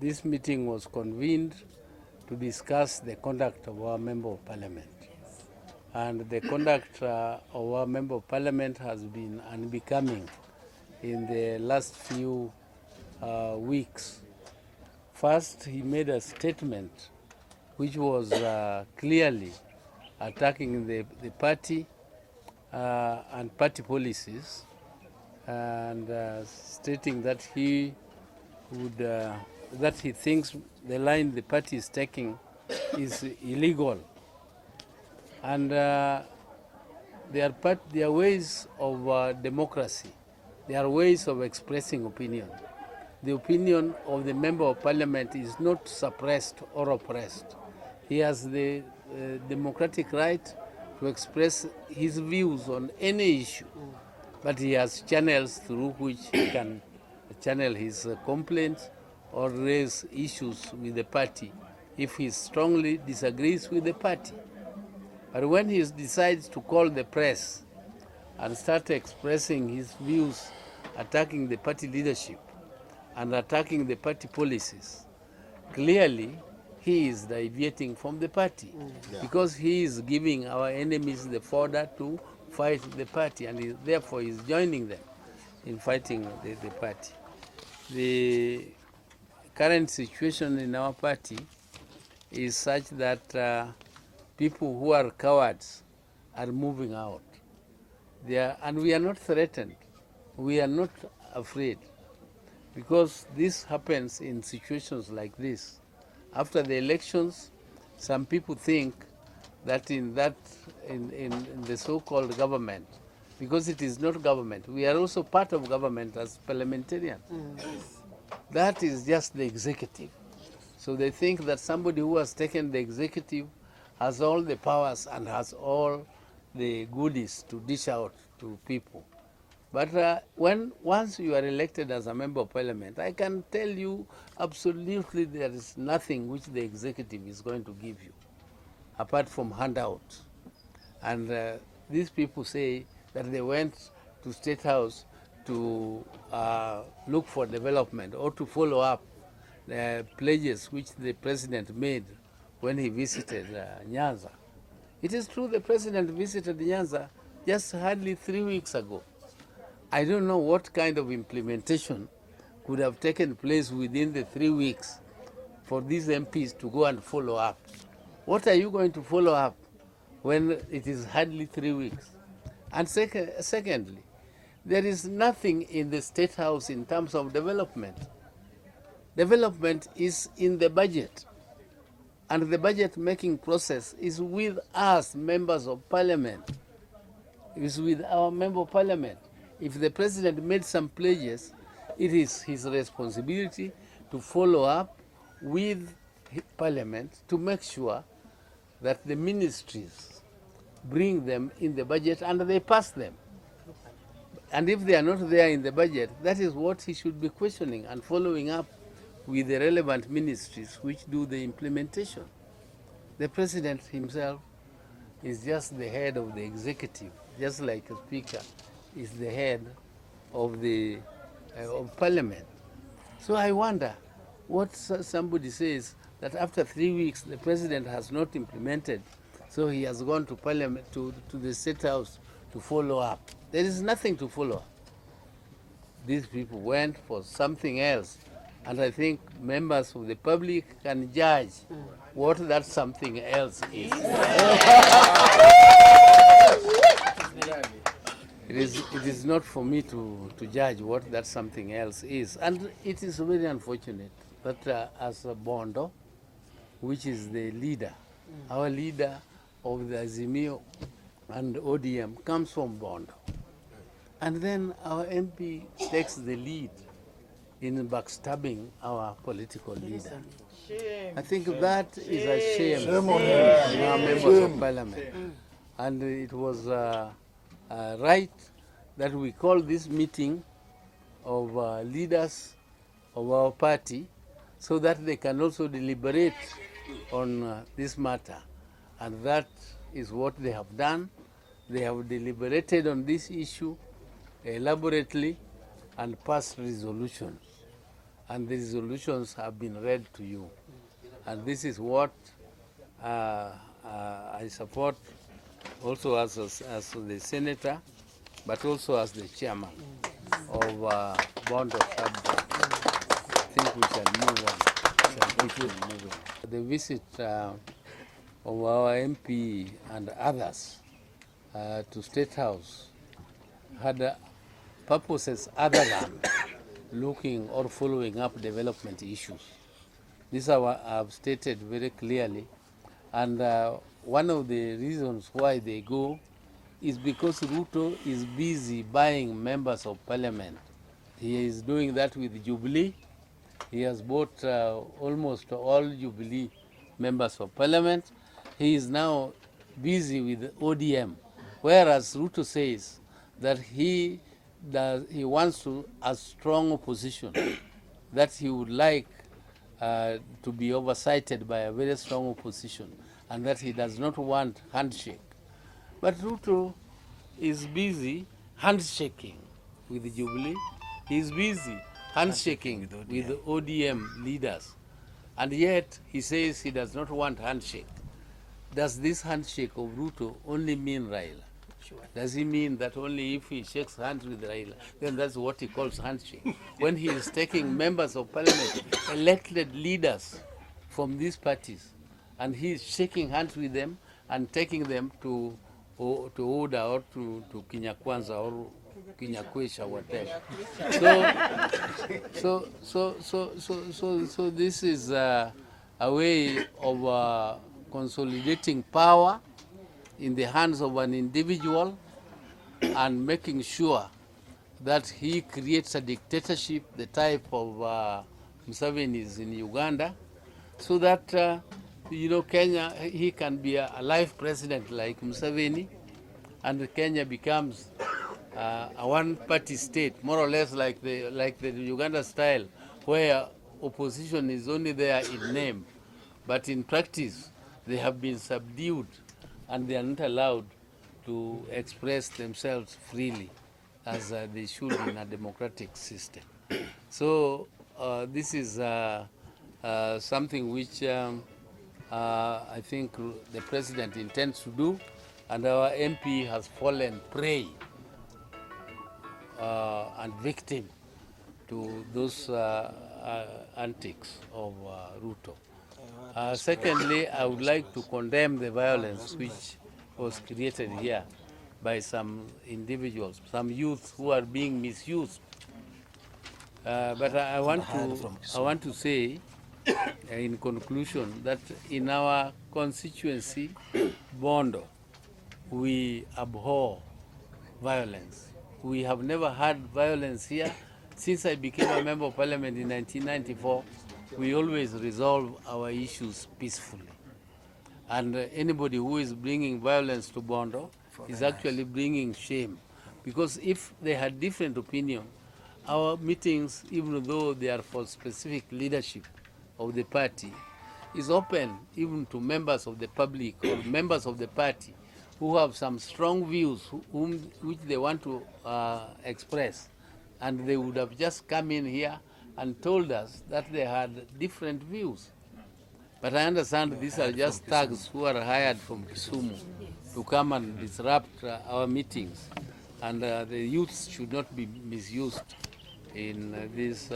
this meeting was convened to discuss the conduct of our Member of Parliament. And the conduct of our Member of Parliament has been unbecoming in the last few weeks. First, he made a statement which was clearly attacking the party and party policies, and stating that he would that he thinks the line the party is taking is illegal, and they are ways of democracy. They are ways of expressing opinion. The opinion of the Member of Parliament is not suppressed or oppressed. He has the democratic right to express his views on any issue, but he has channels through which he can channel his complaints or raise issues with the party if he strongly disagrees with the party. But when he decides to call the press and start expressing his views, attacking the party leadership and attacking the party policies, clearly he is deviating from the party, because he is giving our enemies the fodder to fight the party, and therefore is joining them in fighting the party. The current situation in our party is such that people who are cowards are moving out. And we are not threatened. We are not afraid, because this happens in situations like this. After the elections, some people think that in the so-called government, because it is not government, we are also part of government as parliamentarians. That is just the executive. So they think that somebody who has taken the executive has all the powers and has all the goodies to dish out to people. But once you are elected as a Member of Parliament, I can tell you absolutely there is nothing which the executive is going to give you, apart from handouts. And these people say that they went to Statehouse to look for development or to follow up the pledges which the President made when he visited Nyanza. It is true the President visited Nyanza just hardly 3 weeks ago. I don't know what kind of implementation could have taken place within the 3 weeks for these MPs to go and follow up. What are you going to follow up when it is hardly 3 weeks? And secondly, there is nothing in the State House in terms of development. Development is in the budget, and the budget making process is with us, members of Parliament. It is with our Member of Parliament. If the President made some pledges, it is his responsibility to follow up with Parliament to make sure that the ministries bring them in the budget and they pass them. And if they are not there in the budget, that is what he should be questioning and following up with the relevant ministries which do the implementation. The President himself is just the head of the executive, just like a speaker is the head of the of Parliament. So I wonder what somebody says that after 3 weeks the President has not implemented, so he has gone to Parliament, to the State House to follow up. There is nothing to follow up. These people went for something else, and I think members of the public can judge what that something else is. It is not for me to judge what that something else is. And it is very unfortunate that as a Bondo, which is the leader, our leader of the Azimio and ODM comes from Bondo. And then our MP takes the lead in backstabbing our political leader. I think that is a shame on our members of Parliament. And it was right that we call this meeting of leaders of our party so that they can also deliberate on this matter. And that is what they have done. They have deliberated on this issue elaborately and passed resolutions. and the resolutions have been read to you. And this is what I support also as the senator, but also as the chairman of Bondo Subject. I think we shall move on. The visit of our MP and others to Statehouse had purposes other than looking or following up development issues. This I've stated very clearly, and one of the reasons why they go is because RUTO is busy buying members of parliament. He is doing that with Jubilee. He has bought almost all Jubilee members of parliament. He is now busy with ODM, whereas RUTO says that he wants a strong opposition, that he would like to be oversighted by a very strong opposition, and that he does not want handshake. But RUTO is busy handshaking with the Jubilee. He is busy handshaking with the ODM leaders. And yet he says he does not want handshake. Does this handshake of RUTO only mean Raila? Sure. Does he mean that only if he shakes hands with Raila, then that's what he calls handshake? When he is taking members of parliament, elected leaders from these parties, and he is shaking hands with them and taking them to Oda or to Kinyakwanza or Kinyakwesha, whatever. So this is a way of consolidating power in the hands of an individual and making sure that he creates a dictatorship, the type of Museveni's in Uganda, so that Kenya, he can be a life president like Museveni, and Kenya becomes a one-party state, more or less like the Uganda style, where opposition is only there in name, but in practice they have been subdued and they are not allowed to express themselves freely as they should in a democratic system. So this is something which I think the president intends to do, and our MP has fallen prey and victim to those antics of RUTO. Secondly, I would like to condemn the violence which was created here by some individuals, some youth who are being misused. But I want to say, in conclusion, that in our constituency, Bondo, we abhor violence. We have never had violence here. Since I became a member of parliament in 1994, we always resolve our issues peacefully. And anybody who is bringing violence to Bondo is actually bringing shame. Because if they had different opinion, our meetings, even though they are for specific leadership of the party, is open even to members of the public or members of the party who have some strong views which they want to express. And they would have just come in here and told us that they had different views. But I understand these are just thugs who are hired from Kisumu to come and disrupt our meetings. And the youths should not be misused in this